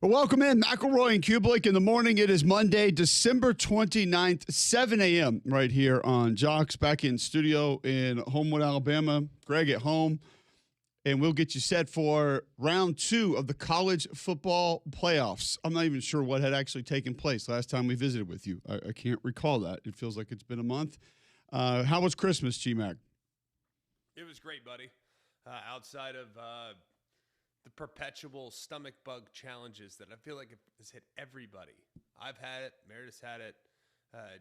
Well, welcome in, McElroy and Cubelic in the morning. It is Monday, December 29th, 7 a.m. right here on Jocks, back in studio in Homewood, Alabama. Greg at home, and we'll get you set for round 2 of the college football playoffs. I'm not even sure what had actually taken place last time we visited with you. I can't recall that. It feels like it's been a month. How was Christmas, G-Mac? It was great, buddy. Outside of the perpetual stomach bug challenges that I feel like has hit everybody. I've had it. Meredith's had it.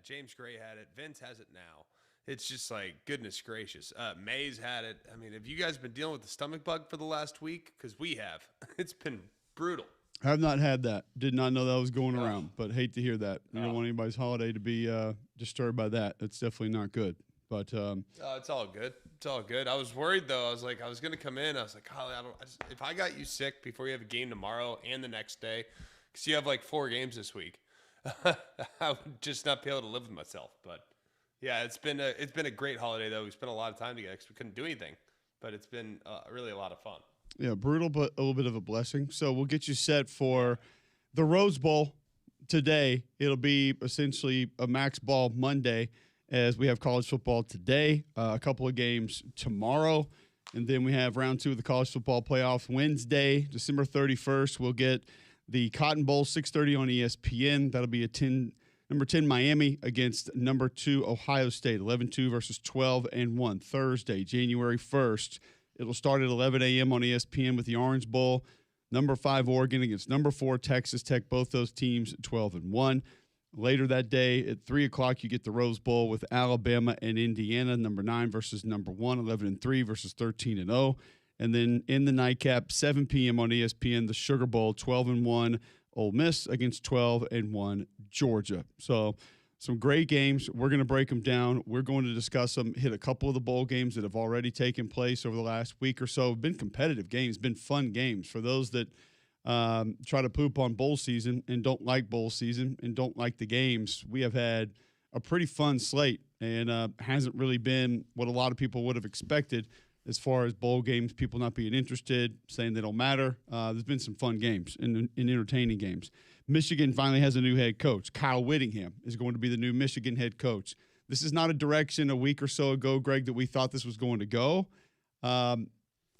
James Gray had it. Vince has it now. It's just like, goodness gracious. May's had it. I mean, have you guys been dealing with the stomach bug for the last week? Because we have. It's been brutal. I have not had that. Did not know that was going around, but hate to hear that. You don't want anybody's holiday to be disturbed by that. It's definitely not good. But it's all good. It's all good. I was worried though. I was going to come in. I was like, Holly, if I got you sick before you have a game tomorrow and the next day, because you have like 4 games this week, I would just not be able to live with myself. But yeah, it's been a great holiday though. We spent a lot of time together because we couldn't do anything, but it's been really a lot of fun. Yeah, brutal, but a little bit of a blessing. So we'll get you set for the Rose Bowl today. It'll be essentially a Max Ball Monday, as we have college football today, a couple of games tomorrow, and then we have round 2 of the college football playoff Wednesday, December 31st. We'll get the Cotton Bowl, 6:30 on ESPN. That'll be number 10 Miami against number 2 Ohio State, 11-2 versus 12-1. Thursday, January 1st. It'll start at 11 a.m. on ESPN with the Orange Bowl. Number 5 Oregon against number 4 Texas Tech, both those teams 12-1. Later that day at 3 o'clock, you get the Rose Bowl with Alabama and Indiana, number 9 versus number 1, 11-3 versus 13-0. And then in the nightcap, 7 p.m. on ESPN, the Sugar Bowl, 12-1 Ole Miss against 12-1 Georgia. So some great games. We're going to break them down. We're going to discuss them, hit a couple of the bowl games that have already taken place over the last week or so. Been competitive games, been fun games. For those that try to poop on bowl season and don't like bowl season and don't like the games, we have had a pretty fun slate, and hasn't really been what a lot of people would have expected as far as bowl games, people not being interested, saying they don't matter. There's been some fun games and entertaining games. Michigan finally has a new head coach. Kyle Whittingham is going to be the new Michigan head coach. This is not a direction a week or so ago, Greg, that we thought this was going to go.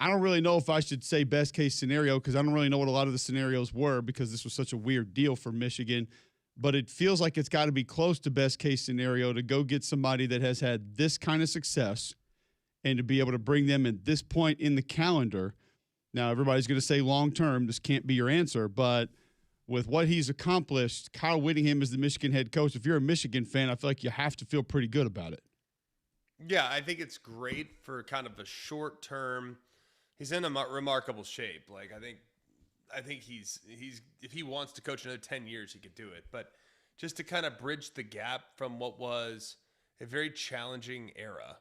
I don't really know if I should say best case scenario, because I don't really know what a lot of the scenarios were, because this was such a weird deal for Michigan. But it feels like it's got to be close to best case scenario to go get somebody that has had this kind of success and to be able to bring them at this point in the calendar. Now, everybody's going to say long term, this can't be your answer. But with what he's accomplished, Kyle Whittingham is the Michigan head coach. If you're a Michigan fan, I feel like you have to feel pretty good about it. Yeah, I think it's great for kind of a short term. He's in a remarkable shape. Like, I think he's if he wants to coach another 10 years, he could do it. But just to kind of bridge the gap from what was a very challenging era.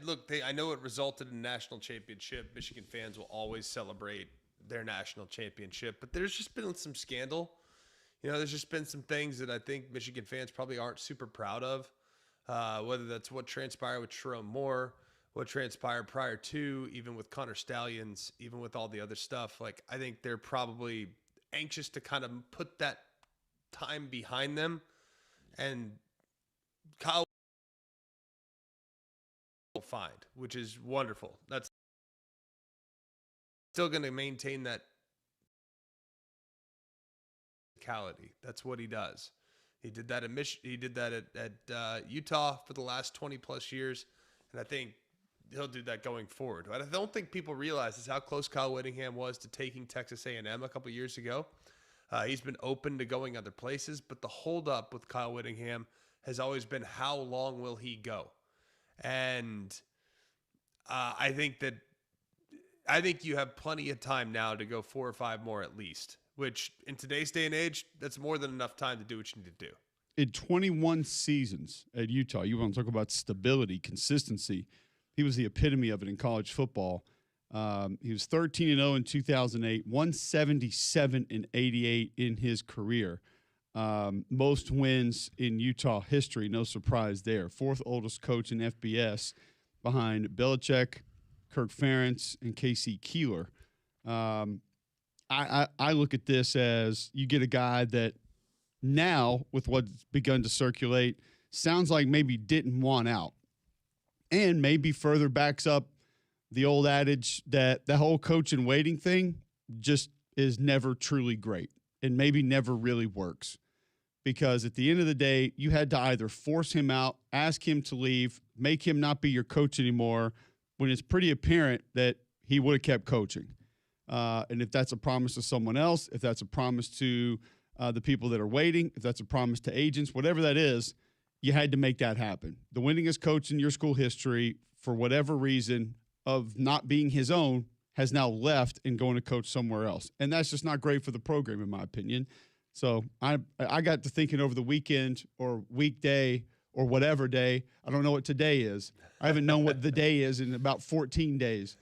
Look, I know it resulted in a national championship. Michigan fans will always celebrate their national championship, but there's just been some scandal. There's just been some things that I think Michigan fans probably aren't super proud of, whether that's what transpired with Sherrone Moore, what transpired prior to, even with Connor Stallions, even with all the other stuff. Like, I think they're probably anxious to kind of put that time behind them. And Kyle will find, which is wonderful. That's still going to maintain that physicality. That's what he does. He did that he did that at Utah for the last 20 plus years. And I think he'll do that going forward. What I don't think people realize is how close Kyle Whittingham was to taking Texas A&M a couple years ago. He's been open to going other places, but the holdup with Kyle Whittingham has always been how long will he go? And I think you have plenty of time now to go 4 or 5 more at least, which in today's day and age, that's more than enough time to do what you need to do. In 21 seasons at Utah, you want to talk about stability, consistency. He was the epitome of it in college football. He was 13-0 in 2008, 177-88 in his career. Most wins in Utah history, no surprise there. 4th oldest coach in FBS behind Belichick, Kirk Ferentz, and K.C. Keeler. I look at this as you get a guy that now, with what's begun to circulate, sounds like maybe didn't want out, and maybe further backs up the old adage that the whole coach and waiting thing just is never truly great and maybe never really works. Because at the end of the day, you had to either force him out, ask him to leave, make him not be your coach anymore, when it's pretty apparent that he would have kept coaching. And if that's a promise to someone else, if that's a promise to the people that are waiting, if that's a promise to agents, whatever that is, you had to make that happen. The winningest coach in your school history, for whatever reason of not being his own, has now left and going to coach somewhere else. And that's just not great for the program, in my opinion. So I got to thinking over the weekend or weekday or whatever day. I don't know what today is. I haven't known what the day is in about 14 days.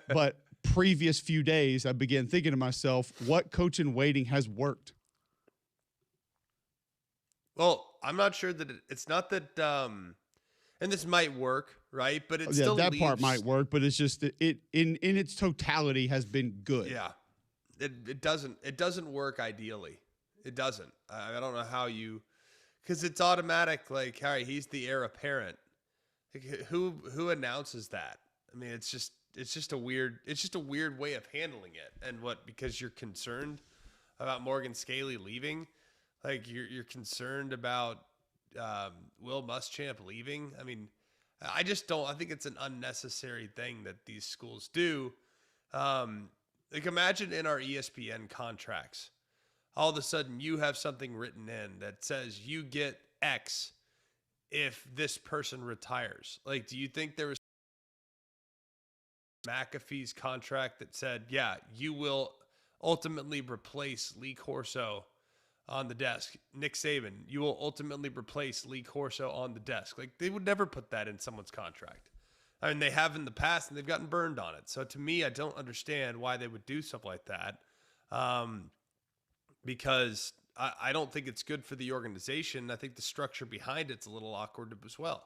But previous few days, I began thinking to myself, what coach in waiting has worked? Well, I'm not sure that it's not that, and this might work, right? But it still that leaves, part might work, but it's just that it in its totality has been good. Yeah, it doesn't work ideally. It doesn't. I don't know how you, because it's automatic. Like, Harry, he's the heir apparent. Like, who announces that? I mean, it's just a weird way of handling it. And because you're concerned about Morgan Scaly leaving, like you're concerned about Will Muschamp leaving. I mean, I just don't. I think it's an unnecessary thing that these schools do. Like, imagine in our ESPN contracts, all of a sudden you have something written in that says you get X if this person retires. Like, do you think there was McAfee's contract that said, yeah, you will ultimately replace Lee Corso on the desk? Nick Saban, you will ultimately replace Lee Corso on the desk. Like, they would never put that in someone's contract. I mean, they have in the past, and they've gotten burned on it. So to me, I don't understand why they would do something like that. Because I don't think it's good for the organization. I think the structure behind it's a little awkward as well.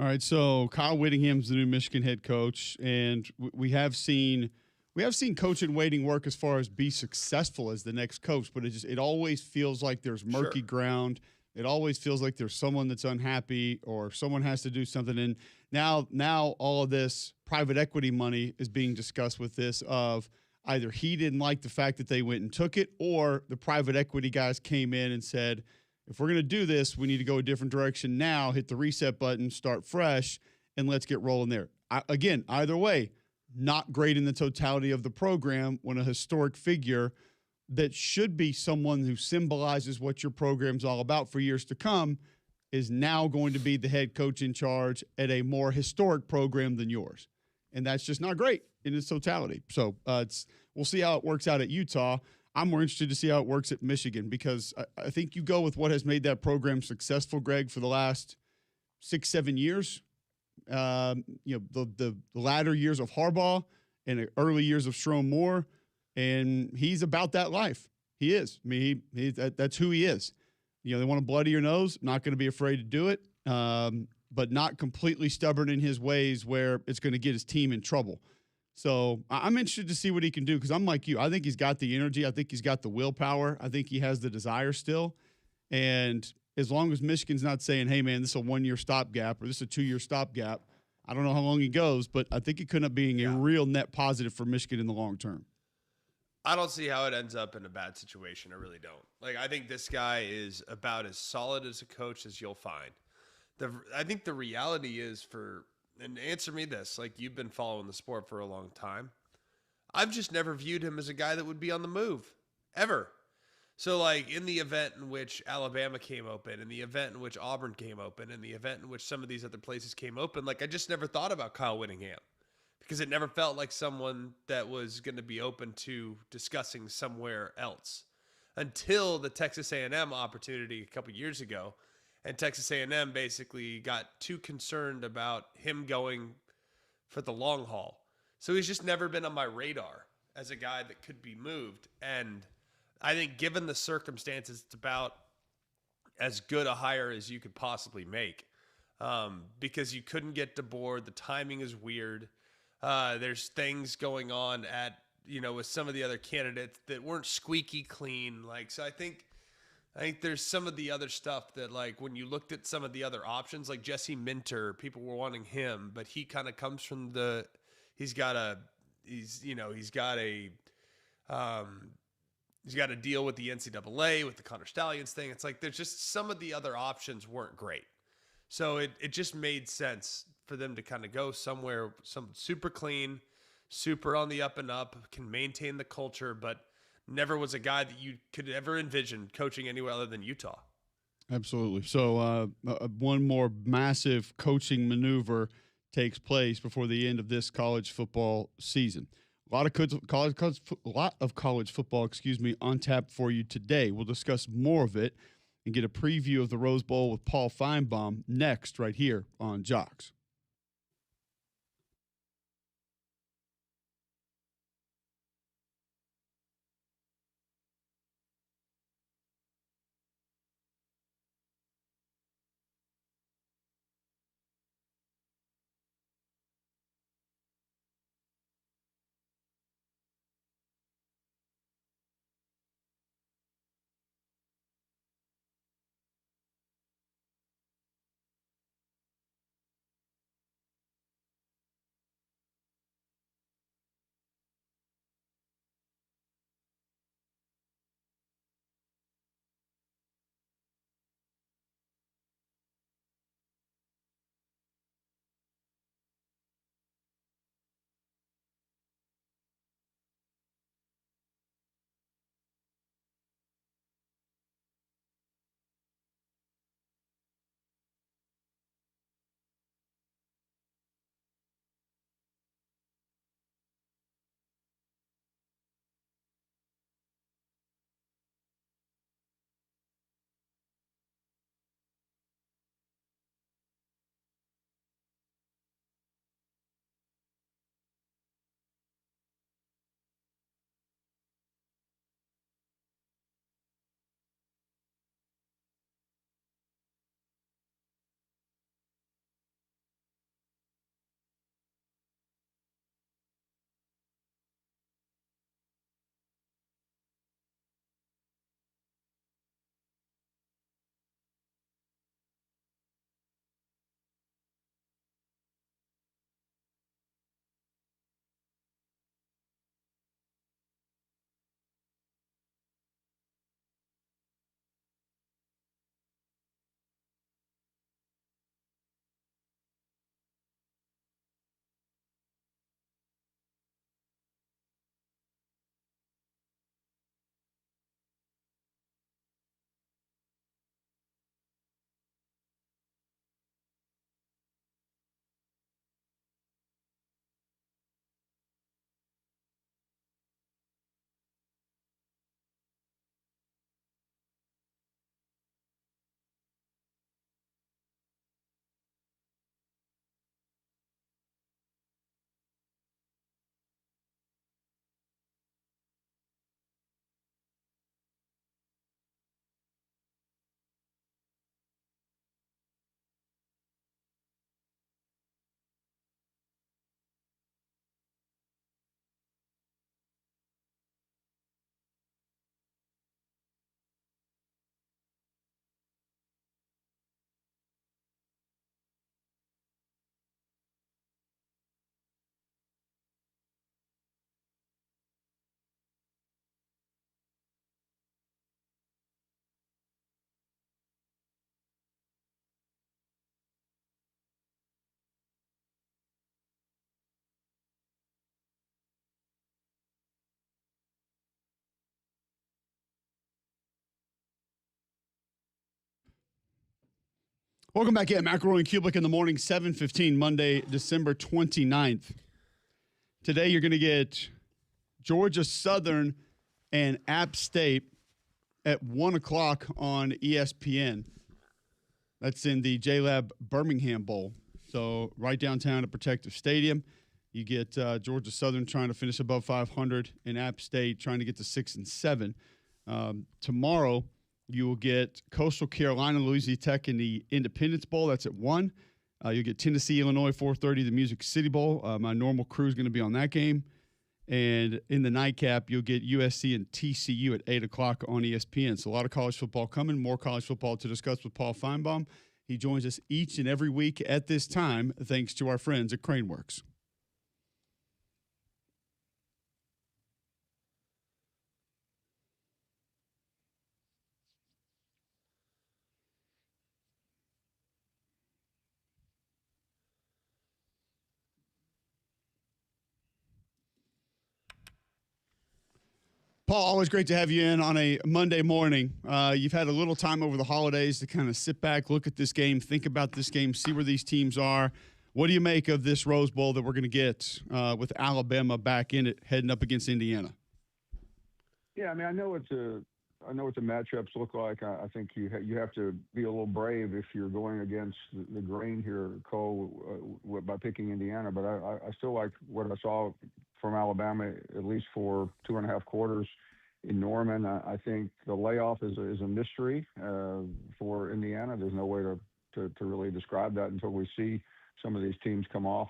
All right, so Kyle Whittingham's the new Michigan head coach, and we have seen coach in waiting work as far as be successful as the next coach, but it always feels like there's murky ground. It always feels like there's someone that's unhappy or someone has to do something. And now all of this private equity money is being discussed with this of either he didn't like the fact that they went and took it, or the private equity guys came in and said, if we're going to do this, we need to go a different direction now, hit the reset button, start fresh, and let's get rolling there. Again, either way, not great in the totality of the program when a historic figure that should be someone who symbolizes what your program's all about for years to come is now going to be the head coach in charge at a more historic program than yours. And that's just not great in its totality. So we'll see how it works out at Utah. I'm more interested to see how it works at Michigan, because I think you go with what has made that program successful, Greg, for the last 6-7 years. The latter years of Harbaugh and the early years of Sherrone Moore, and he's about that life. He is. I mean, that's who he is. They want to bloody your nose, not going to be afraid to do it, but not completely stubborn in his ways where it's going to get his team in trouble. So I'm interested to see what he can do, because I'm like you. I think he's got the energy. I think he's got the willpower. I think he has the desire still. And as long as Michigan's not saying, hey, man, this is a 1-year stopgap or this is a 2-year stopgap, I don't know how long he goes, but I think it could end up being a real net positive for Michigan in the long term. I don't see how it ends up in a bad situation. I really don't. Like, I think this guy is about as solid as a coach as you'll find. I think the reality is and answer me this, like, you've been following the sport for a long time. I've just never viewed him as a guy that would be on the move, ever. So, like, in the event in which Alabama came open, in the event in which Auburn came open, in the event in which some of these other places came open, like, I just never thought about Kyle Whittingham, because it never felt like someone that was going to be open to discussing somewhere else until the Texas A&M opportunity a couple years ago. And Texas A&M basically got too concerned about him going for the long haul. So he's just never been on my radar as a guy that could be moved. And I think given the circumstances, it's about as good a hire as you could possibly make, because you couldn't get DeBoer. The timing is weird. There's things going on at with some of the other candidates that weren't squeaky clean. Like, so I think there's some of the other stuff that, like, when you looked at some of the other options, like Jesse Minter, people were wanting him, but he kind of comes from he's got a deal with the NCAA with the Connor Stallions thing. It's like, there's just some of the other options weren't great. So it just made sense for them to kind of go somewhere, some super clean, super on the up and up, can maintain the culture, but never was a guy that you could ever envision coaching anywhere other than Utah. Absolutely. So one more massive coaching maneuver takes place before the end of this college football season. A lot of college football, on tap for you today. We'll discuss more of it and get a preview of the Rose Bowl with Paul Feinbaum next, right here on Jocks. Welcome back in. McElroy and Cubelic in the morning, 7:15, Monday, December 29th. Today you're going to get Georgia Southern and App State at 1 o'clock on ESPN. That's in the J-Lab Birmingham Bowl. So right downtown at Protective Stadium, you get Georgia Southern trying to finish above 500 and App State trying to get to 6-7. Tomorrow, you will get Coastal Carolina, Louisiana Tech in the Independence Bowl. That's at 1. You'll get Tennessee, Illinois, 4:30, the Music City Bowl. My normal crew is going to be on that game. And in the nightcap, you'll get USC and TCU at 8 o'clock on ESPN. So a lot of college football coming, more college football to discuss with Paul Feinbaum. He joins us each and every week at this time, thanks to our friends at Craneworks. Paul, always great to have you in on a Monday morning. You've had a little time over the holidays to kind of sit back, look at this game, think about this game, see where these teams are. What do you make of this Rose Bowl that we're going to get with Alabama back in it, heading up against Indiana? Yeah, I mean, I know what the matchups look like. I think you have to be a little brave if you're going against the grain here, Cole, by picking Indiana. But I still like what I saw from Alabama, at least for 2.5 quarters in Norman. I think the layoff is a mystery for Indiana. There's no way to really describe that until we see some of these teams come off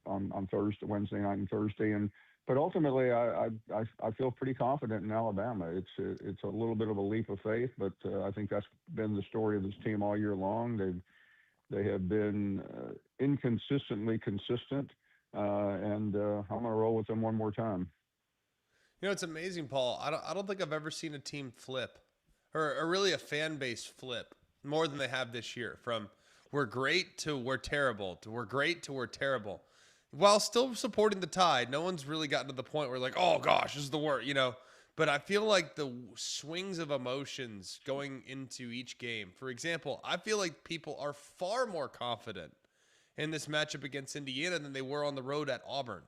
on Wednesday night and Thursday. But ultimately, I feel pretty confident in Alabama. It's a little bit of a leap of faith, but I think that's been the story of this team all year long. They have been inconsistently consistent, and I'm going to roll with them one more time. You know, it's amazing, Paul. I don't think I've ever seen a team flip, or really a fan base flip, more than they have this year. From we're great to we're terrible, to we're great to we're terrible. While still supporting the Tide, no one's really gotten to the point where like, oh gosh, this is the worst, you know. But I feel like the swings of emotions going into each game. For example, I feel like people are far more confident in this matchup against Indiana than they were on the road at Auburn.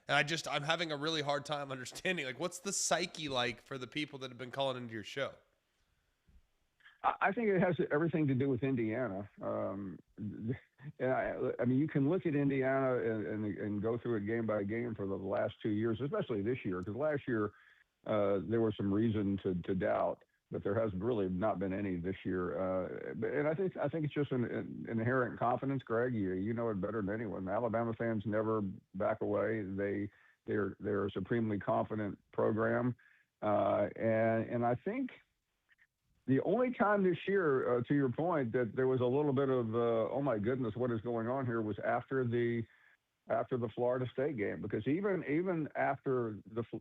And I'm having a really hard time understanding, like, what's the psyche like for the people that have been calling into your show? I think it has everything to do with Indiana. And I mean, you can look at Indiana and go through it game by game for the last 2 years, especially this year, because last year there was some reason to doubt, but there has really not been any this year. And I think it's just an inherent confidence, Greg. You know it better than anyone. Alabama fans never back away. They're a supremely confident program, and I think. The only time this year, to your point, that there was a little bit of, oh my goodness, what is going on here, was after the Florida State game, because even after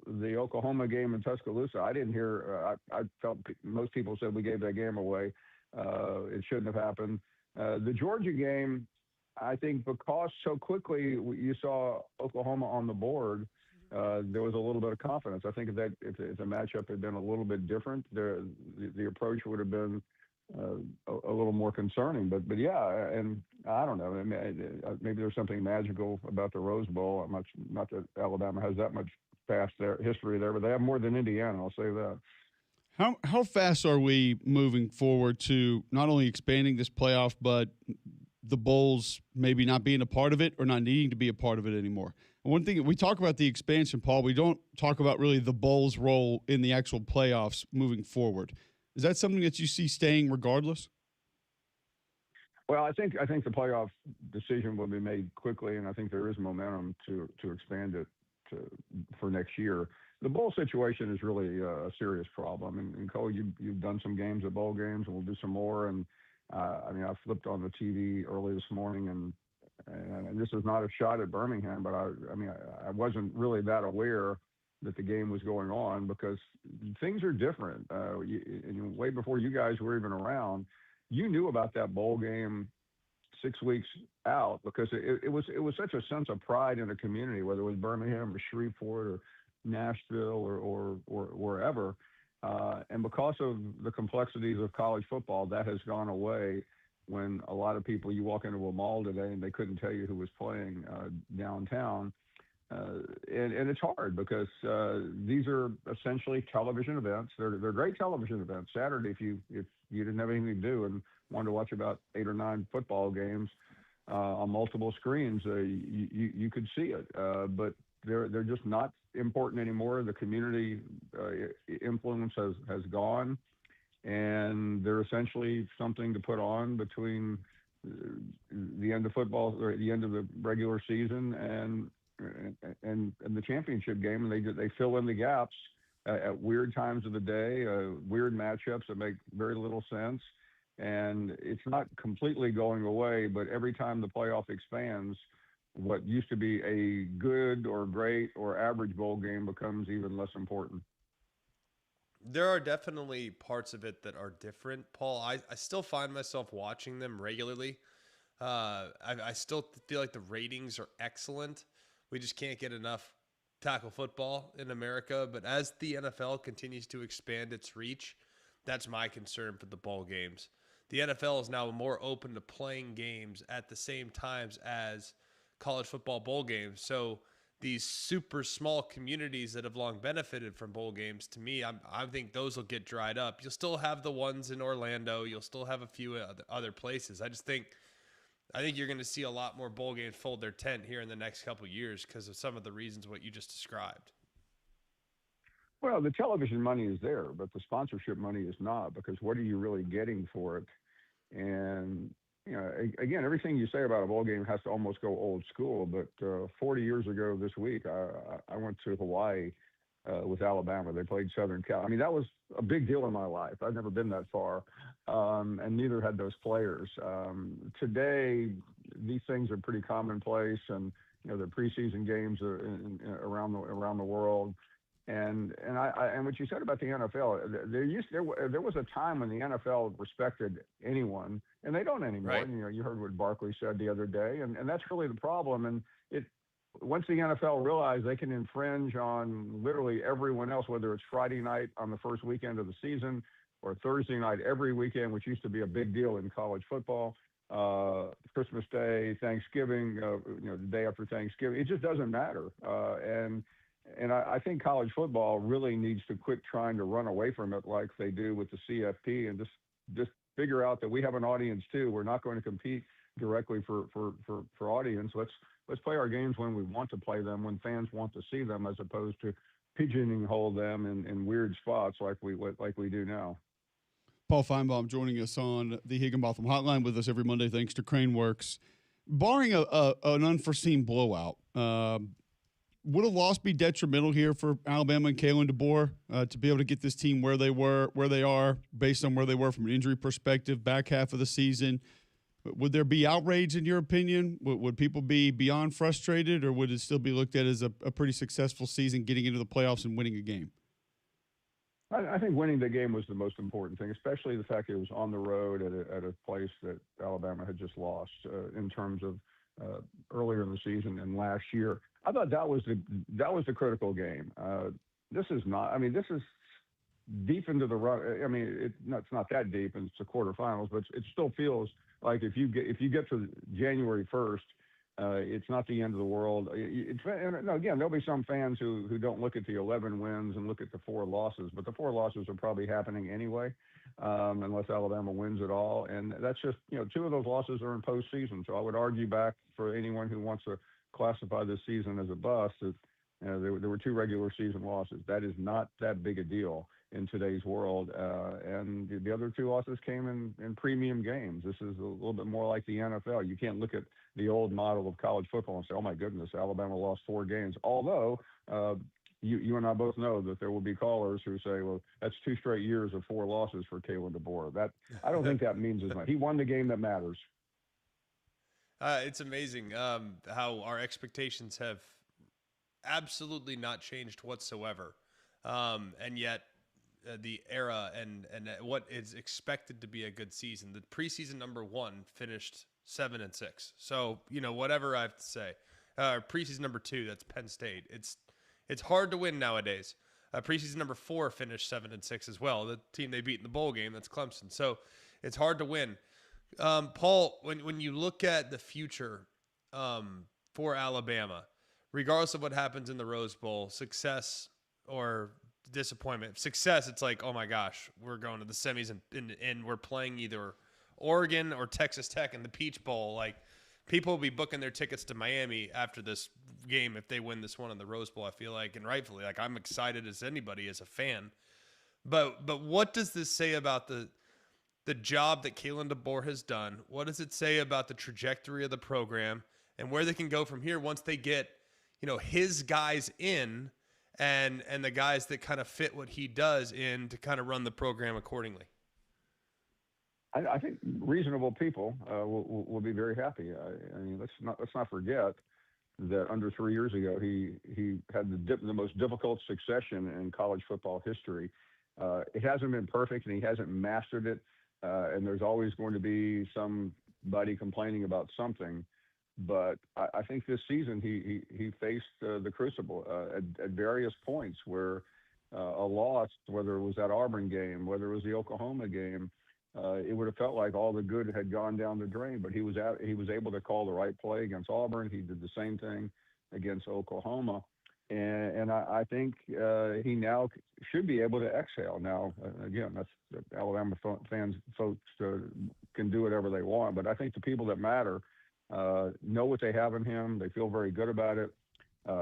the Oklahoma game in Tuscaloosa, I didn't hear. I felt most people said we gave that game away. It shouldn't have happened. The Georgia game, I think, because so quickly you saw Oklahoma on the board. There was a little bit of confidence. I think if the matchup had been a little bit different, the approach would have been a little more concerning. But yeah, and I don't know. Maybe there's something magical about the Rose Bowl. Not that Alabama has that much history there, but they have more than Indiana. I'll say that. How fast are we moving forward to not only expanding this playoff, but the bowls maybe not being a part of it or not needing to be a part of it anymore? One thing, we talk about the expansion, Paul. We don't talk about really the bowl's role in the actual playoffs moving forward. Is that something that you see staying regardless? Well, I think the playoff decision will be made quickly, and I think there is momentum to expand it for next year. The bowl situation is really a serious problem. And Cole, you've done some games at bowl games, and we'll do some more. And I mean, I flipped on the TV early this morning, and this is not a shot at Birmingham, but I wasn't really that aware that the game was going on, because things are different. And way before you guys were even around, you knew about that bowl game 6 weeks out, because it was such a sense of pride in the community, whether it was Birmingham or Shreveport or Nashville or wherever. And because of the complexities of college football, that has gone away. When a lot of people, you walk into a mall today and they couldn't tell you who was playing downtown. And it's hard, because these are essentially television events. They're great television events. Saturday, if you didn't have anything to do and wanted to watch about 8 or 9 football games on multiple screens, you could see it. But they're just not important anymore. The community influence has gone. And they're essentially something to put on between the end of football, or the end of the regular season, and and the championship game, and they fill in the gaps at weird times of the day, weird matchups that make very little sense. And it's not completely going away, but every time the playoff expands, what used to be a good or great or average bowl game becomes even less important. There are definitely parts of it that are different, Paul. I still find myself watching them regularly. I still feel like the ratings are excellent. We just can't get enough tackle football in America. But as the NFL continues to expand its reach, that's my concern for the bowl games. The NFL is now more open to playing games at the same times as college football bowl games. So these super small communities that have long benefited from bowl games, to me, I think those will get dried up. You'll still have the ones in Orlando. You'll still have a few other places. I think you're going to see a lot more bowl games fold their tent here in the next couple of years because of some of the reasons what you just described. Well, the television money is there, but the sponsorship money is not, because what are you really getting for it? And again, everything you say about a bowl game has to almost go old school. But 40 years ago this week, I went to Hawaii with Alabama. They played Southern Cal. I mean, that was a big deal in my life. I've never been that far, and neither had those players. Today, these things are pretty commonplace, and the preseason games around the world. And what you said about the NFL, there was a time when the NFL respected anyone, and they don't anymore. Right. You heard what Barkley said the other day, and that's really the problem. And once the NFL realized they can infringe on literally everyone else, whether it's Friday night on the first weekend of the season or Thursday night every weekend, which used to be a big deal in college football, Christmas Day, Thanksgiving, the day after Thanksgiving, it just doesn't matter. And I think college football really needs to quit trying to run away from it like they do with the CFP, and just figure out that we have an audience too. We're not going to compete directly for audience. Let's play our games when we want to play them, when fans want to see them, as opposed to pigeonhole them in weird spots like we do now. Paul Feinbaum joining us on the Higginbotham Hotline with us every Monday, thanks to Craneworks. Barring an unforeseen blowout, would a loss be detrimental here for Alabama and Kalen DeBoer to be able to get this team where they are, based on where they were from an injury perspective, back half of the season? Would there be outrage in your opinion? Would people be beyond frustrated, or would it still be looked at as a pretty successful season, getting into the playoffs and winning a game? I think winning the game was the most important thing, especially the fact that it was on the road at a place that Alabama had just lost in terms of earlier in the season and last year. I thought that was the critical game. This is not. I mean, this is deep into the run. I mean, it's not that deep, and it's the quarterfinals, but it still feels like if you get to January 1st, it's not the end of the world. And again, there'll be some fans who don't look at the 11 wins and look at the 4 losses, but the 4 losses are probably happening anyway, unless Alabama wins it all. And that's just 2 of those losses are in postseason. So I would argue back for anyone who wants to classify this season as a bust that there were 2 regular season losses. That is not that big a deal in today's world. And the other 2 losses came in premium games. This is a little bit more like the NFL. You can't look at the old model of college football and say, oh my goodness, Alabama lost 4 games. Although you and I both know that there will be callers who say, well, that's 2 straight years of 4 losses for Kalen DeBoer. That I don't think that means as much. He won the game that matters. It's amazing how our expectations have absolutely not changed whatsoever. And yet the era and what is expected to be a good season, the preseason number 1 finished 7-6. So, whatever I have to say, preseason number 2, that's Penn State. It's hard to win nowadays. Preseason number 4 finished 7-6 as well. The team they beat in the bowl game, that's Clemson. So it's hard to win. Paul, when you look at the future for Alabama, regardless of what happens in the Rose Bowl, success or disappointment. Success, it's like, oh my gosh, we're going to the semis and we're playing either Oregon or Texas Tech in the Peach Bowl. Like, people will be booking their tickets to Miami after this game if they win this one in the Rose Bowl, I feel like, and rightfully. Like, I'm excited as anybody as a fan. But what does this say about the job that Kalen DeBoer has done? What does it say about the trajectory of the program and where they can go from here once they get, his guys in and the guys that kind of fit what he does in to kind of run the program accordingly? I think reasonable people will be very happy. I mean, let's not forget that under 3 years ago he had the most difficult succession in college football history. It hasn't been perfect, and he hasn't mastered it. And there's always going to be somebody complaining about something. But I think this season he faced the crucible at various points where a loss, whether it was that Auburn game, whether it was the Oklahoma game, it would have felt like all the good had gone down the drain. But he was able to call the right play against Auburn. He did the same thing against Oklahoma, and I think he now should be able to exhale. Now, again, that's Alabama fans, folks can do whatever they want, but I think the people that matter know what they have in him. They feel very good about it.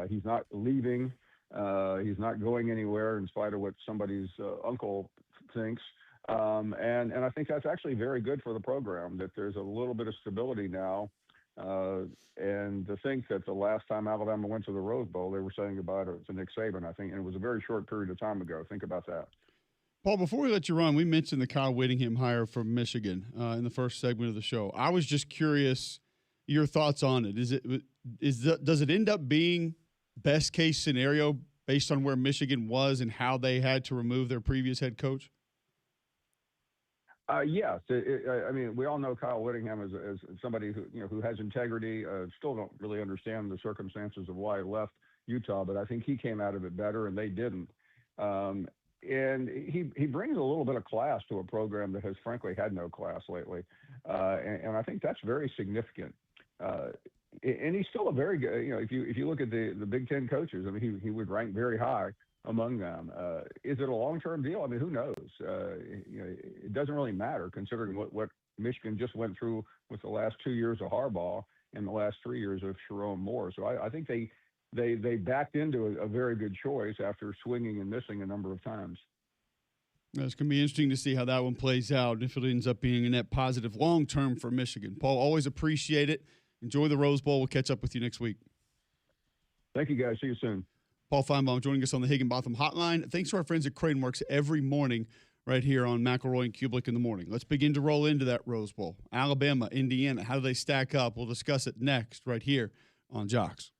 He's not leaving. He's not going anywhere in spite of what somebody's uncle thinks. And I think that's actually very good for the program, that there's a little bit of stability now. And to think that the last time Alabama went to the Rose Bowl, they were saying about it to Nick Saban, I think, and it was a very short period of time ago. Think about that. Paul, before we let you run, we mentioned the Kyle Whittingham hire from Michigan in the first segment of the show. I was just curious your thoughts on it. Does it end up being best case scenario based on where Michigan was and how they had to remove their previous head coach? Yes, I mean, we all know Kyle Whittingham as somebody who has integrity. Still don't really understand the circumstances of why he left Utah, but I think he came out of it better, and they didn't. And he brings a little bit of class to a program that has frankly had no class lately, and I think that's very significant. And he's still a very good. If you look at the Big Ten coaches, I mean, he would rank very high among them. Is it a long-term deal? I mean, who knows? It doesn't really matter considering what Michigan just went through with the last 2 years of Harbaugh and the last 3 years of Sharon Moore. So I think they backed into a very good choice after swinging and missing a number of times. It's going to be interesting to see how that one plays out, if it ends up being a net positive long-term for Michigan. Paul, always appreciate it. Enjoy the Rose Bowl. We'll catch up with you next week. Thank you, guys. See you soon. Paul Feinbaum joining us on the Higginbotham Hotline. Thanks to our friends at Craneworks every morning right here on McElroy and Cubelic in the morning. Let's begin to roll into that Rose Bowl. Alabama, Indiana, how do they stack up? We'll discuss it next right here on Jocks.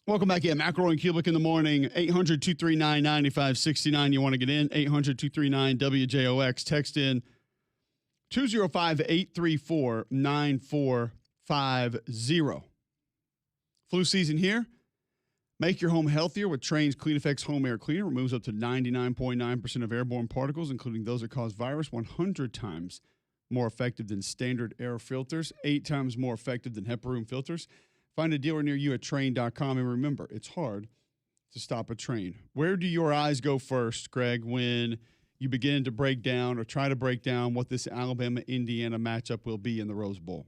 Welcome back in. McElroy and Cubelic in the morning. 800-239-9569. You want to get in? 800-239-WJOX. Text in 205-834-9450. Flu season here. Make your home healthier with Trane's Clean Effects Home Air Cleaner. Removes up to 99.9% of airborne particles, including those that cause virus, 100 times more effective than standard air filters, 8 times more effective than HEPA room filters. Find a dealer near you at Trane.com. And remember, it's hard to stop a train. Where do your eyes go first, Greg, when you begin to break down or try to break down what this Alabama-Indiana matchup will be in the Rose Bowl?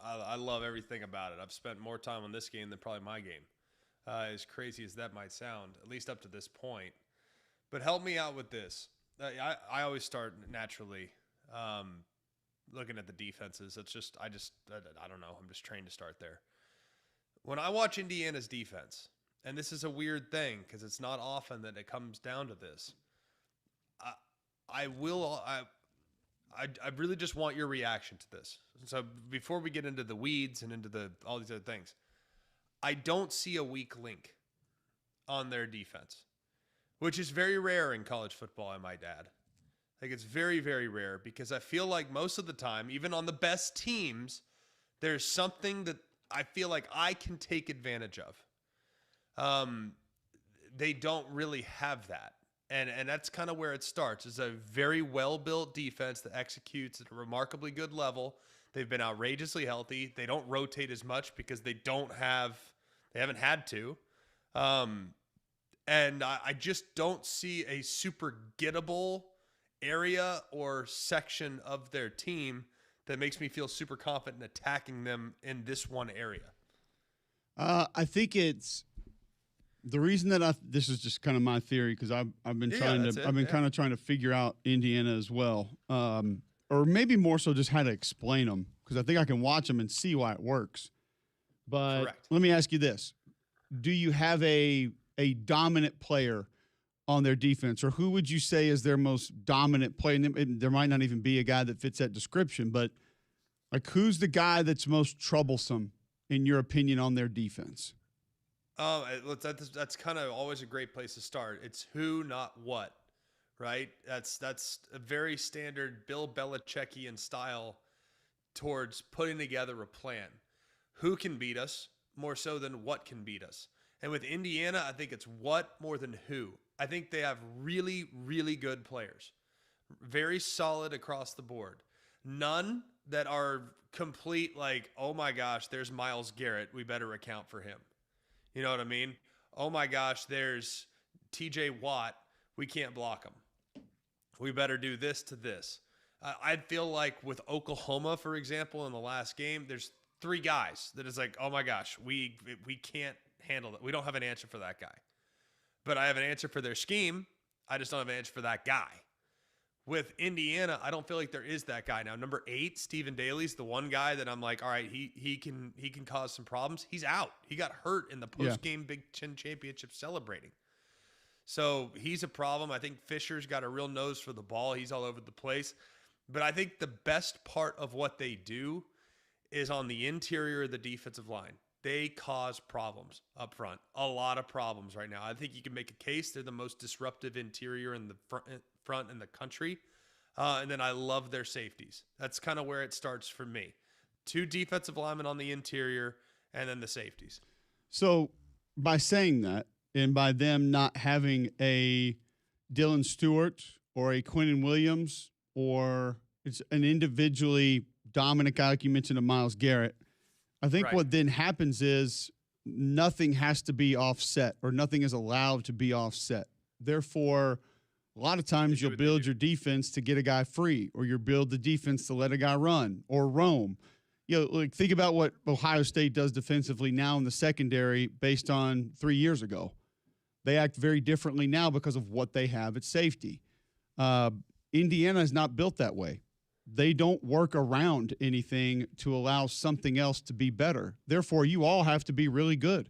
I love everything about it. I've spent more time on this game than probably my game. As crazy as that might sound, at least up to this point. But help me out with this. I always start naturally looking at the defenses. It's just, I don't know. I'm just trained to start there. When I watch Indiana's defense, and this is a weird thing because it's not often that it comes down to this, I really just want your reaction to this. So before we get into the weeds and into all these other things, I don't see a weak link on their defense, which is very rare in college football, I might add. Like, it's very, very rare because I feel like most of the time, even on the best teams, there's something that I feel like I can take advantage of. They don't really have that. And that's kind of where it starts. It's a very well-built defense that executes at a remarkably good level. They've been outrageously healthy. They don't rotate as much because they haven't had to. And I just don't see a super gettable area or section of their team that makes me feel super confident in attacking them in this one area. I think it's the reason that this is just kind of my theory because I've been kind of trying to figure out Indiana as well, or maybe more so just how to explain them because I think I can watch them and see why it works. But Correct. Let me ask you this: do you have a dominant player on their defense, or who would you say is their most dominant player? And there might not even be a guy that fits that description, but like who's the guy that's most troublesome in your opinion on their defense? That's kind of always a great place to start. It's who, not what, right? That's a very standard Bill Belichickian style towards putting together a plan. Who can beat us more so than what can beat us? And with Indiana, I think it's what more than who. I think they have really, really good players. Very solid across the board. None that are complete like, oh my gosh, there's Myles Garrett. We better account for him. You know what I mean? Oh my gosh, there's TJ Watt. We can't block him. We better do this to this. I feel like with Oklahoma, for example, in the last game, there's 3 guys that is like, oh my gosh, we can't handle it. We don't have an answer for that guy. But I have an answer for their scheme. I just don't have an answer for that guy. With Indiana, I don't feel like there is that guy. Now, number 8, Stephen Daly's the one guy that I'm like, all right, he can cause some problems. He's out. He got hurt in the post-game Big Ten Championship celebrating. So he's a problem. I think Fisher's got a real nose for the ball. He's all over the place. But I think the best part of what they do is on the interior of the defensive line. They cause problems up front. A lot of problems right now. I think you can make a case they're the most disruptive interior in the front in the country. And then I love their safeties. That's kind of where it starts for me. 2 defensive linemen on the interior and then the safeties. So by saying that and by them not having a Dylan Stewart or a Quinnen Williams or it's an individually dominant guy like you mentioned, a Myles Garrett, I think what then happens is nothing has to be offset or nothing is allowed to be offset. Therefore, a lot of times you'll build your defense to get a guy free or you'll build the defense to let a guy run or roam. You know, like think about what Ohio State does defensively now in the secondary based on 3 years ago. They act very differently now because of what they have at safety. Indiana is not built that way. They don't work around anything to allow something else to be better. Therefore, you all have to be really good.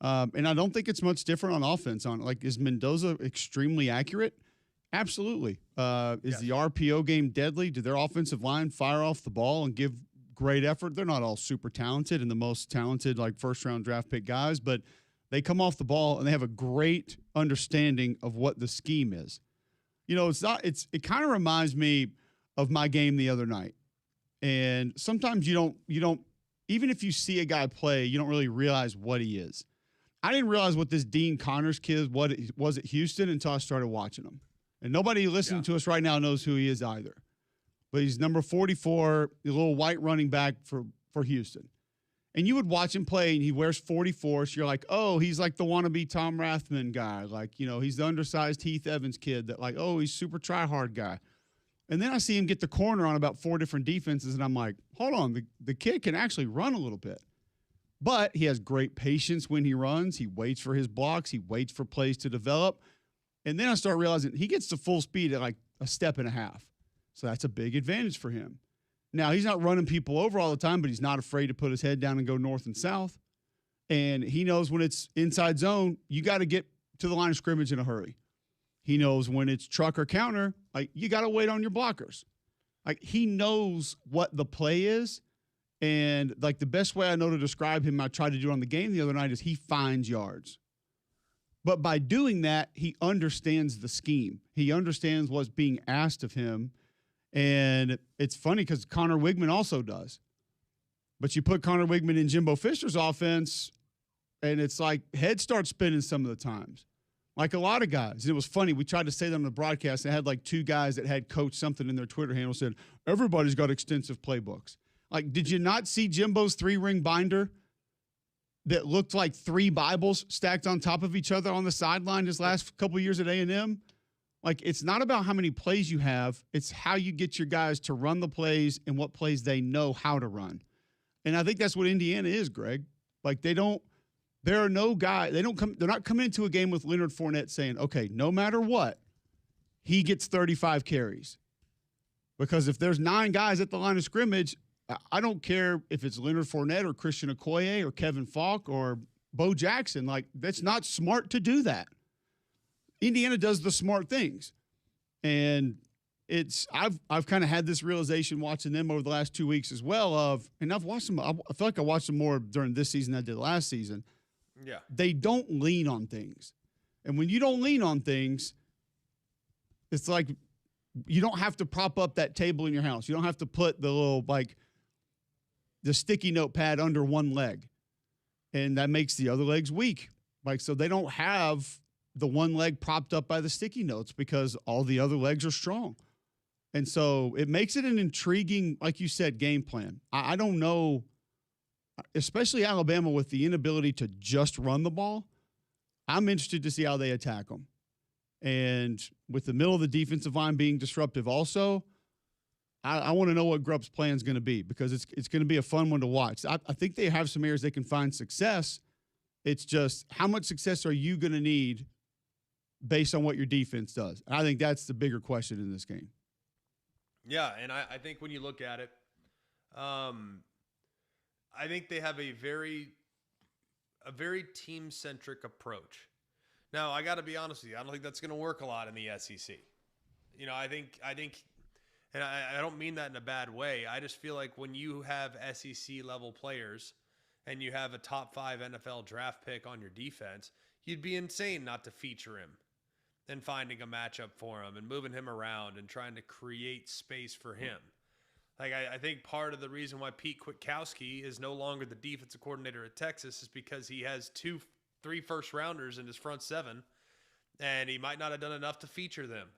And I don't think it's much different on offense. Is Mendoza extremely accurate? Absolutely. Is the RPO game deadly? Do their offensive line fire off the ball and give great effort. They're not all super talented and the most talented, like, first-round draft pick guys, but they come off the ball and they have a great understanding of what the scheme is. You know, it kind of reminds me of my game the other night. And sometimes you don't, even if you see a guy play, you don't really realize what he is. I didn't realize what this Dean Connors kid was at Houston until I started watching him. And nobody listening to us right now knows who he is either. But he's number 44, a little white running back for Houston. And you would watch him play, and he wears 44, so you're like, oh, he's like the wannabe Tom Rathman guy. Like, you know, he's the undersized Heath Evans kid that, like, oh, he's super try-hard guy. And then I see him get the corner on about 4 different defenses, and I'm like, hold on, the kid can actually run a little bit. But he has great patience when he runs. He waits for his blocks. He waits for plays to develop. And then I start realizing he gets to full speed at like a step and a half. So that's a big advantage for him. Now, he's not running people over all the time, but he's not afraid to put his head down and go north and south. And he knows when it's inside zone, you got to get to the line of scrimmage in a hurry. He knows when it's truck or counter, like, you got to wait on your blockers. Like, he knows what the play is. And, like, the best way I know to describe him, I tried to do on the game the other night, is he finds yards. But by doing that, he understands the scheme. He understands what's being asked of him. And it's funny because Connor Wigman also does. But you put Connor Wigman in Jimbo Fisher's offense, and it's like head starts spinning some of the times. Like a lot of guys. And it was funny. We tried to say that on the broadcast. And I had like 2 guys that had coached something in their Twitter handle said, everybody's got extensive playbooks. Like, did you not see Jimbo's 3-ring binder that looked like 3 Bibles stacked on top of each other on the sideline his last couple of years at A&M? Like, it's not about how many plays you have. It's how you get your guys to run the plays and what plays they know how to run. And I think that's what Indiana is, Greg. Like, there are no guys, they're not coming into a game with Leonard Fournette saying, okay, no matter what, he gets 35 carries. Because if there's 9 guys at the line of scrimmage, I don't care if it's Leonard Fournette or Christian Okoye or Kevin Falk or Bo Jackson. Like, that's not smart to do that. Indiana does the smart things. And I've kind of had this realization watching them over the last 2 weeks as well and I've watched them. I feel like I watched them more during this season than I did last season. Yeah. They don't lean on things. And when you don't lean on things, it's like you don't have to prop up that table in your house. You don't have to put the little, like, the sticky note pad under one leg. And that makes the other legs weak. Like, so they don't have the one leg propped up by the sticky notes because all the other legs are strong. And so it makes it an intriguing, like you said, game plan. I don't know, especially Alabama with the inability to just run the ball. I'm interested to see how they attack them. And with the middle of the defensive line being disruptive also, I want to know what Grubb's plan is going to be because it's going to be a fun one to watch. I think they have some areas they can find success. It's just how much success are you going to need based on what your defense does? And I think that's the bigger question in this game. Yeah, and I think when you look at it, I think they have a very team-centric approach. Now, I got to be honest with you. I don't think that's going to work a lot in the SEC. You know, I think, and I don't mean that in a bad way. I just feel like when you have SEC-level players and you have a top 5 NFL draft pick on your defense, you'd be insane not to feature him and finding a matchup for him and moving him around and trying to create space for him. Like, I think part of the reason why Pete Kwiatkowski is no longer the defensive coordinator at Texas is because he has 3 first-rounders in his front 7, and he might not have done enough to feature them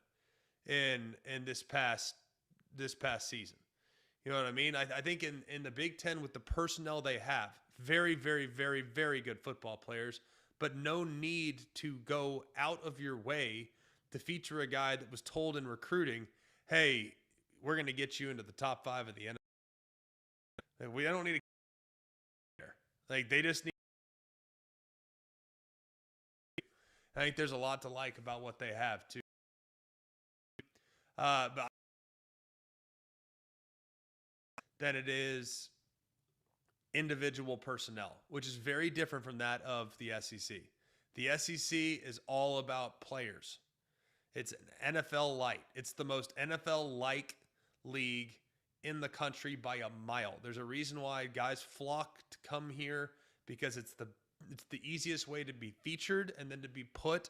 in this past season. You know what I mean? I think in the Big Ten with the personnel they have, very, very, very, very good football players, but no need to go out of your way to feature a guy that was told in recruiting, hey, we're going to get you into the top 5 of the NFL. We don't need to there. Like, they just need. I think there's a lot to like about what they have too. But than it is individual personnel, which is very different from that of the SEC. The SEC is all about players. It's NFL light. It's the most NFL-like league in the country by a mile. There's a reason why guys flock to come here, because it's the easiest way to be featured and then to be put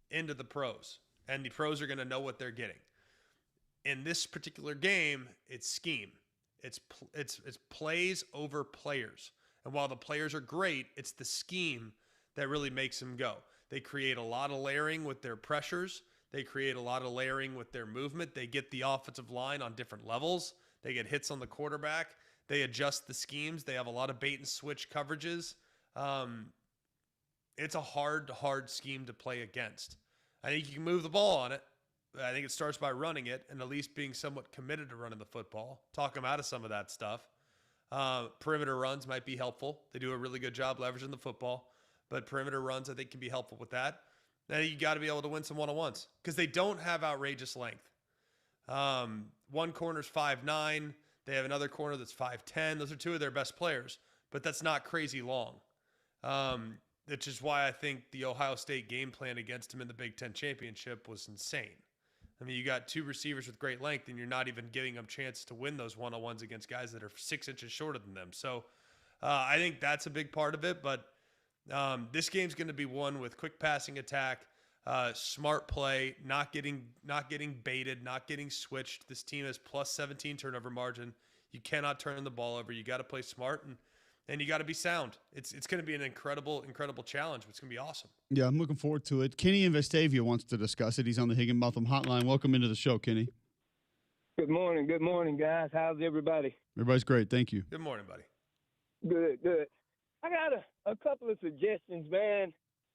into the pros. And the pros are going to know what they're getting. In this particular game, it's scheme. It's plays over players. And while the players are great, it's the scheme that really makes them go. They create a lot of layering with their pressures. They create a lot of layering with their movement. They get the offensive line on different levels. They get hits on the quarterback. They adjust the schemes. They have a lot of bait and switch coverages. It's a hard scheme to play against. I think you can move the ball on it. I think it starts by running it and at least being somewhat committed to running the football. Talk them out of some of that stuff. Perimeter runs might be helpful. They do a really good job leveraging the football, but perimeter runs I think can be helpful with that. Then you got to be able to win some one-on-ones because they don't have outrageous length. One corner's 5'9". They have another corner that's 5'10". Those are two of their best players, but that's not crazy long. Which is why I think the Ohio State game plan against him in the Big Ten championship was insane. I mean, you got two receivers with great length, and you're not even giving them chances to win those one-on-ones against guys that are 6 inches shorter than them. So I think that's a big part of it. But this game's going to be won with quick passing attack, smart play, not getting baited, not getting switched. This team has plus 17 turnover margin. You cannot turn the ball over. You got to play smart, and you got to be sound. It's going to be an incredible challenge. It's going to be awesome. Yeah, I'm looking forward to it. Kenny in Vestavia wants to discuss it. He's on the Higginbotham Hotline. Welcome into the show, Kenny. Good morning, guys. How's everybody? Everybody's great. Thank you. Good morning, buddy. Good. I got a couple of suggestions, man.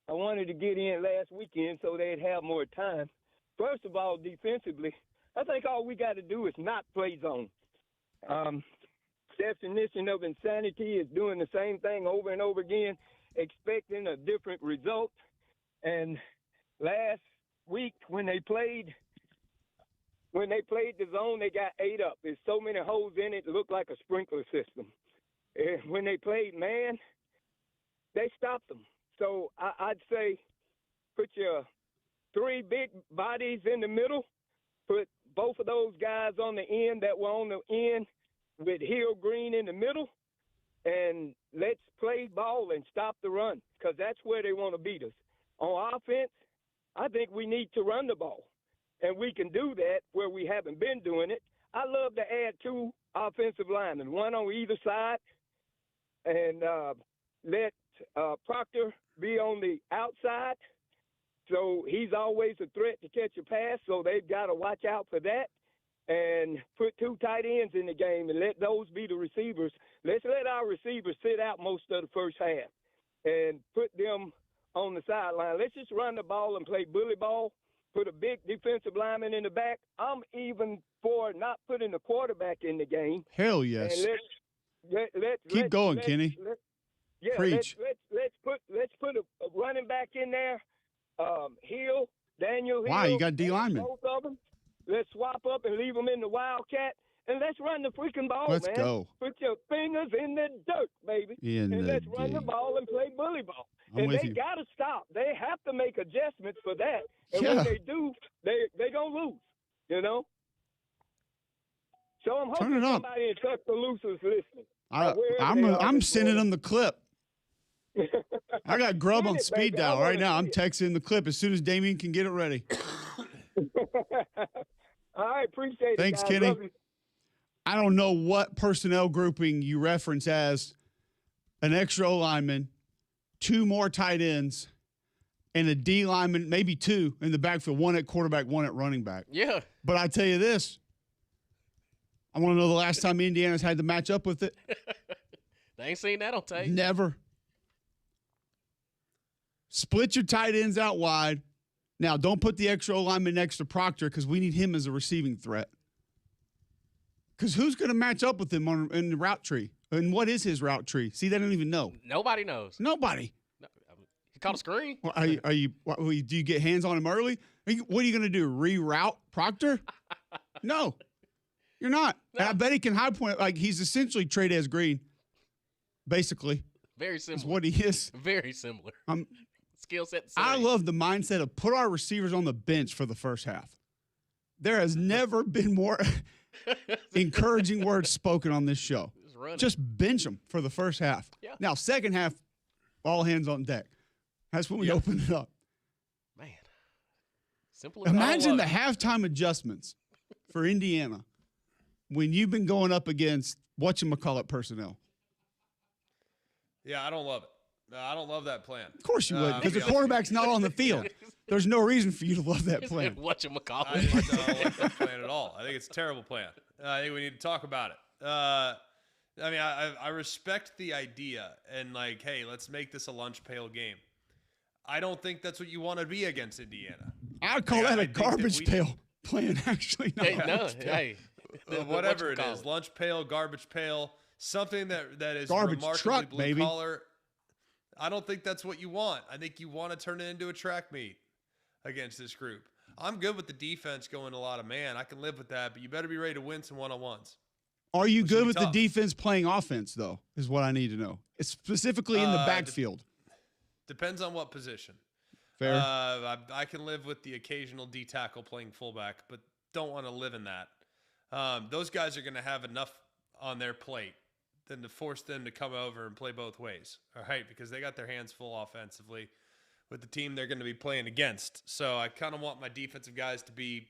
I wanted to get in last weekend so they'd have more time. First of all, defensively, I think all we got to do is not play zone. Definition of insanity is doing the same thing over and over again, expecting a different result. And last week when they played the zone, they got ate up. There's so many holes in it looked like a sprinkler system. And when they played man, they stopped them. So I'd say put your 3 big bodies in the middle, put both of those guys on the end that were on the end, with Hill Green in the middle, and let's play ball and stop the run, because that's where they want to beat us. On offense, I think we need to run the ball, and we can do that where we haven't been doing it. I love to add 2 offensive linemen, one on either side, and let Proctor be on the outside, so he's always a threat to catch a pass, so they've got to watch out for that. And put 2 tight ends in the game and let those be the receivers. Let's let our receivers sit out most of the first half and put them on the sideline. Let's just run the ball and play bully ball, put a big defensive lineman in the back. I'm even for not putting the quarterback in the game. Hell yes. And Keep going, Kenny. Preach. Let's put a running back in there. Daniel Hill. Why? You got D linemen. Both of them. Let's swap up and leave them in the Wildcat, and let's run the freaking ball, Let's man. go. Put your fingers in the dirt, baby. Let's run the ball and play bully ball. I'm with they you. got to stop. They have to make adjustments for that. And Yeah. when they do, they going to lose, you know? So I'm hoping somebody in Tuscaloosa is listening. I'm sending them the clip. I got Grub on speed dial right now. I'm texting the clip as soon as Damien can get it ready. All right, appreciate it. Thanks, guys. Kenny. Love you. I don't know what personnel grouping you reference as an extra O lineman, 2 more tight ends, and a D lineman, maybe 2 in the backfield, 1 at quarterback, 1 at running back. Yeah. But I tell you this, I want to know the last time Indiana's had to match up with it. They ain't seen that on tape. Never. Split your tight ends out wide. Now, don't put the extra O-lineman next to Proctor because we need him as a receiving threat. Because who's going to match up with him in the route tree? And what is his route tree? See, they don't even know. Nobody knows. Nobody. No, he caught a screen. Well, do you get hands on him early? What are you going to do, reroute Proctor? No, you're not. No. And I bet he can high point. Like, he's essentially Trey-Dez Green, basically. Very similar. Is what he is. Very similar. Skill set. I love the mindset of put our receivers on the bench for the first half. There has never been more encouraging words spoken on this show. Just running. Just bench them for the first half. Yeah. Now, second half, all hands on deck. That's when we open it up. Man. Simple as that. Imagine the halftime adjustments for Indiana when you've been going up against whatchamacallit personnel. Yeah, I don't love it. No, I don't love that plan. Of course you would, because the Yeah. quarterback's not on the field. There's no reason for you to love that plan. Whatchamacallit. I don't like that plan at all. I think it's a terrible plan. I think we need to talk about it. I mean, I respect the idea and like, hey, let's make this a lunch pail game. I don't think that's what you want to be against Indiana. I would call Yeah, that I a think that garbage we- pail plan, actually. Not Hey, a no, lunch pail. hey. Whatever it Whatchamacallit. is, lunch pail, garbage pail, something that is Garbage remarkably truck, blue baby. collar. I don't think that's what you want. I think you want to turn it into a track meet against this group. I'm good with the defense going a lot of man. I can live with that, but you better be ready to win some one-on-ones. Are you Which would good be with tough. the defense playing offense, though, is what I need to know. It's specifically in the backfield. Depends on what position. Fair. I can live with the occasional D tackle playing fullback, but don't want to live in that. Those guys are going to have enough on their plate than to force them to come over and play both ways, all right? Because they got their hands full offensively with the team they're going to be playing against. So I kind of want my defensive guys to be,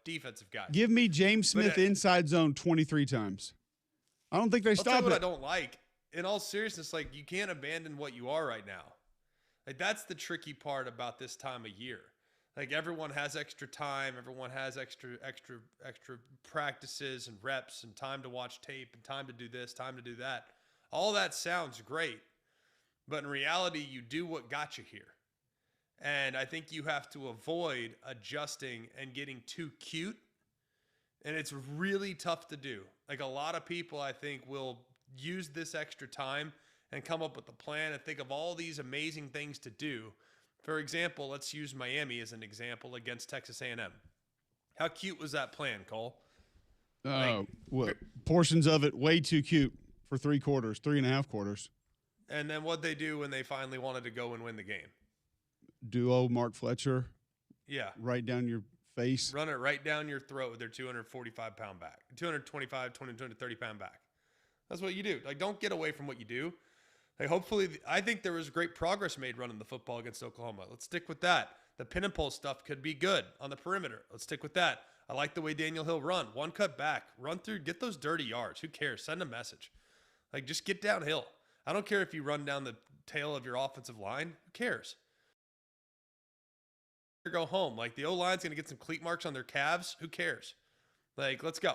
defensive guys. Give me James But, Smith inside zone 23 times. I don't think they I'll tell you stop what I it. don't like. In all seriousness, like you can't abandon what you are right now. Like that's the tricky part about this time of year. Like everyone has extra time, everyone has extra practices and reps and time to watch tape and time to do this, time to do that. All that sounds great. But in reality, you do what got you here. And I think you have to avoid adjusting and getting too cute. And it's really tough to do. Like a lot of people, I think, will use this extra time and come up with a plan and think of all these amazing things to do. For example, let's use Miami as an example against Texas A&M. How cute was that plan, Cole? Portions of it way too cute for 3 quarters, 3.5 quarters. And then what'd they do when they finally wanted to go and win the game? Duo Mark Fletcher Yeah. right down your face. Run it right down your throat with their 245-pound back. 230-pound back. That's what you do. Like, don't get away from what you do. Like, hopefully, I think there was great progress made running the football against Oklahoma. Let's stick with that. The pin and pull stuff could be good on the perimeter. Let's stick with that. I like the way Daniel Hill run. One cut back. Run through. Get those dirty yards. Who cares? Send a message. Like, just get downhill. I don't care if you run down the tail of your offensive line. Who cares? Go home. Like, the O-line's going to get some cleat marks on their calves. Who cares? Like, let's go.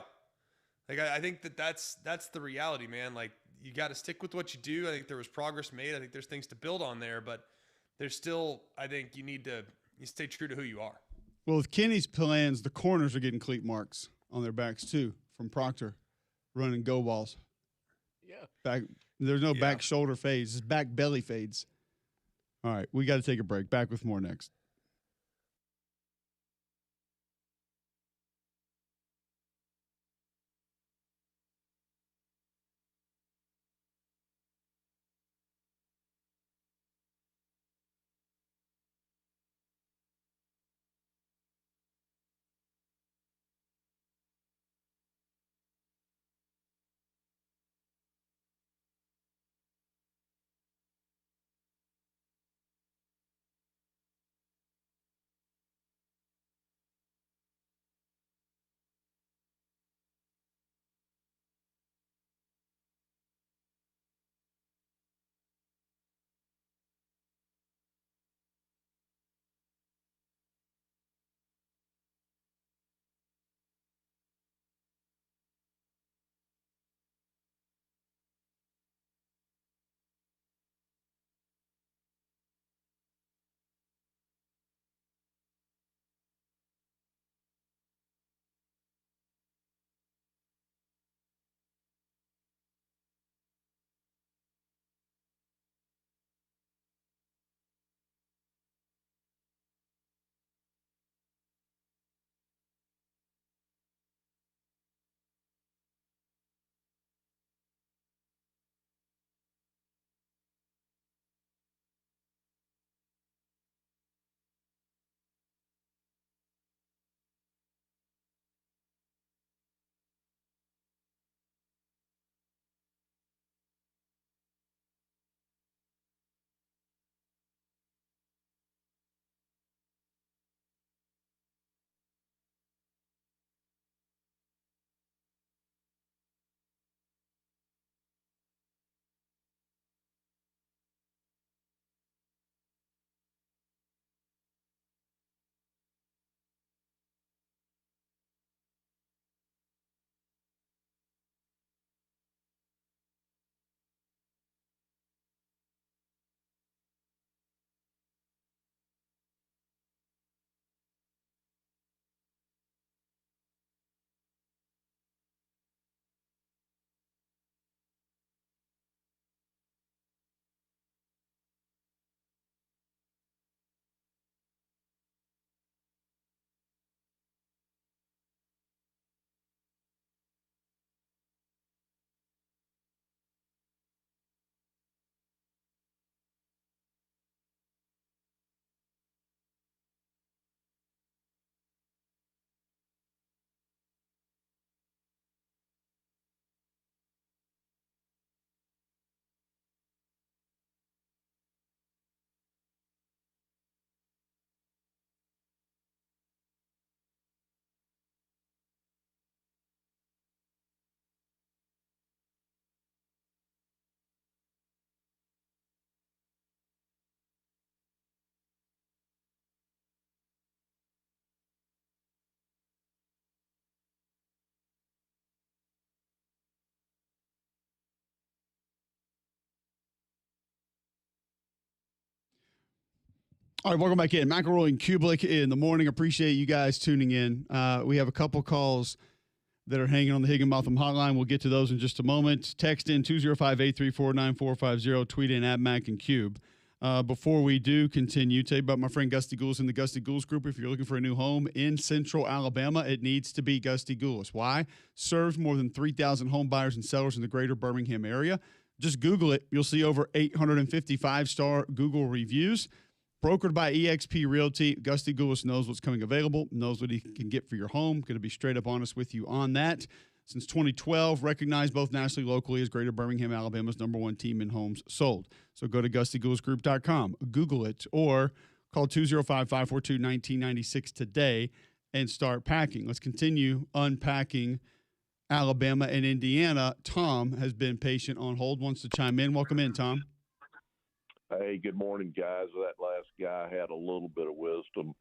Like, I think that's the reality, man. Like, you got to stick with what you do. I think there was progress made. I think there's things to build on there, but there's still, I think you stay true to who you are. Well, with Kenny's plans, the corners are getting cleat marks on their backs too from Proctor running go balls. Yeah. Back, there's no Yeah. back shoulder fades, it's back belly fades. All right, we got to take a break. Back with more next. All right, welcome back in. McElroy and Cubelic in the morning. Appreciate you guys tuning in. We have a couple calls that are hanging on the Higginbotham hotline. We'll get to those in just a moment. Text in 205-834-9450. Tweet in at Mac and Cube. Before we do continue, tell you about my friend Gusty Goulas in the Gusty Goulas Group. If you're looking for a new home in Central Alabama, it needs to be Gusty Goulas. Why? Serves more than 3,000 home buyers and sellers in the greater Birmingham area. Just Google it. You'll see over 850 five-star Google reviews. Brokered by eXp Realty, Gusty Goulas knows what's coming available, knows what he can get for your home. Going to be straight up honest with you on that. Since 2012, recognized both nationally and locally as Greater Birmingham, Alabama's #1 team in homes sold. So go to GustyGoulasGroup.com, Google it, or call 205-542-1996 today and start packing. Let's continue unpacking Alabama and Indiana. Tom has been patient on hold, wants to chime in. Welcome in, Tom. Hey, good morning, guys. That last guy had a little bit of wisdom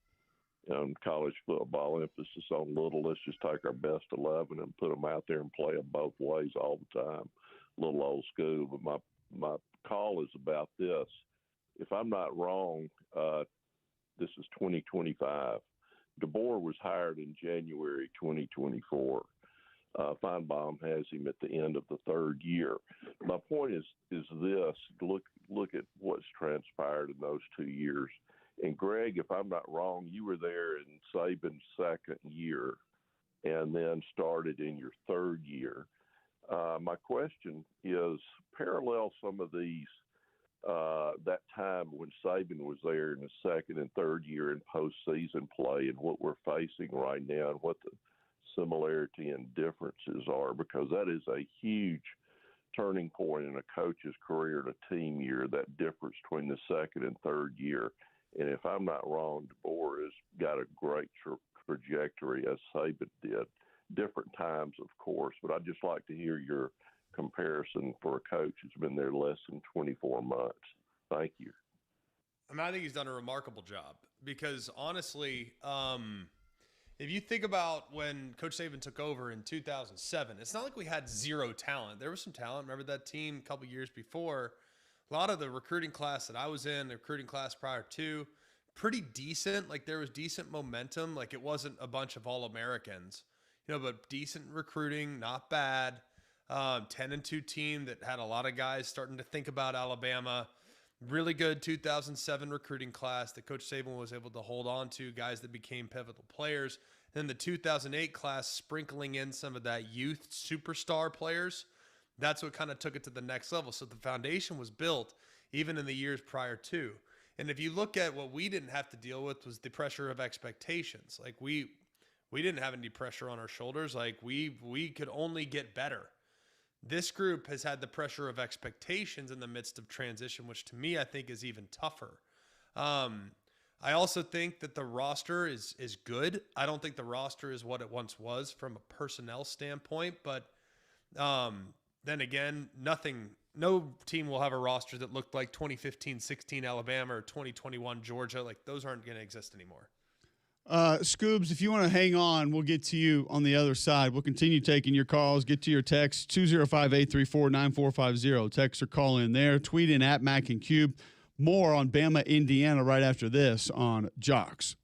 on college football, emphasis on little. Let's just take our best 11 and put them out there and play them both ways all the time. A little old school, but my call is about this. If I'm not wrong, this is 2025. DeBoer was hired in January 2024. Feinbaum has him at the end of the third year. My point is this: look at what's transpired in those 2 years. And Greg, if I'm not wrong, you were there in Saban's second year, and then started in your third year. My question is, parallel some of these that time when Saban was there in the second and third year in postseason play, and what we're facing right now, and what the similarity and differences are, because that is a huge turning point in a coach's career and a team year, that difference between the second and third year. And if I'm not wrong, DeBoer has got a great trajectory, as Saban did. Different times, of course, but I'd just like to hear your comparison for a coach who's been there less than 24 months. Thank you. I think he's done a remarkable job because, honestly, if you think about when Coach Saban took over in 2007, it's not like we had zero talent. There was some talent. Remember that team a couple years before? A lot of the recruiting class that I was in, the recruiting class prior to, pretty decent. Like, there was decent momentum. Like, it wasn't a bunch of All-Americans, but decent recruiting, not bad. 10-2 team that had a lot of guys starting to think about Alabama. Really good 2007 recruiting class that Coach Saban was able to hold on to, guys that became pivotal players. Then the 2008 class sprinkling in some of that youth superstar players. That's what kind of took it to the next level. So the foundation was built even in the years prior to. And if you look at what we didn't have to deal with was the pressure of expectations. Like we didn't have any pressure on our shoulders. Like we could only get better. This group has had the pressure of expectations in the midst of transition, which to me, I think is even tougher. I also think that the roster is good. I don't think the roster is what it once was from a personnel standpoint, but then again, no team will have a roster that looked like 2015-16 Alabama or 2021 Georgia. Like, those aren't going to exist anymore. Scoobs, if you want to hang on, we'll get to you on the other side. We'll continue taking your calls. Get to your text, 205-834-9450. Text or call in there. Tweet in at Mac and Cube. More on Bama, Indiana right after this on Jocks.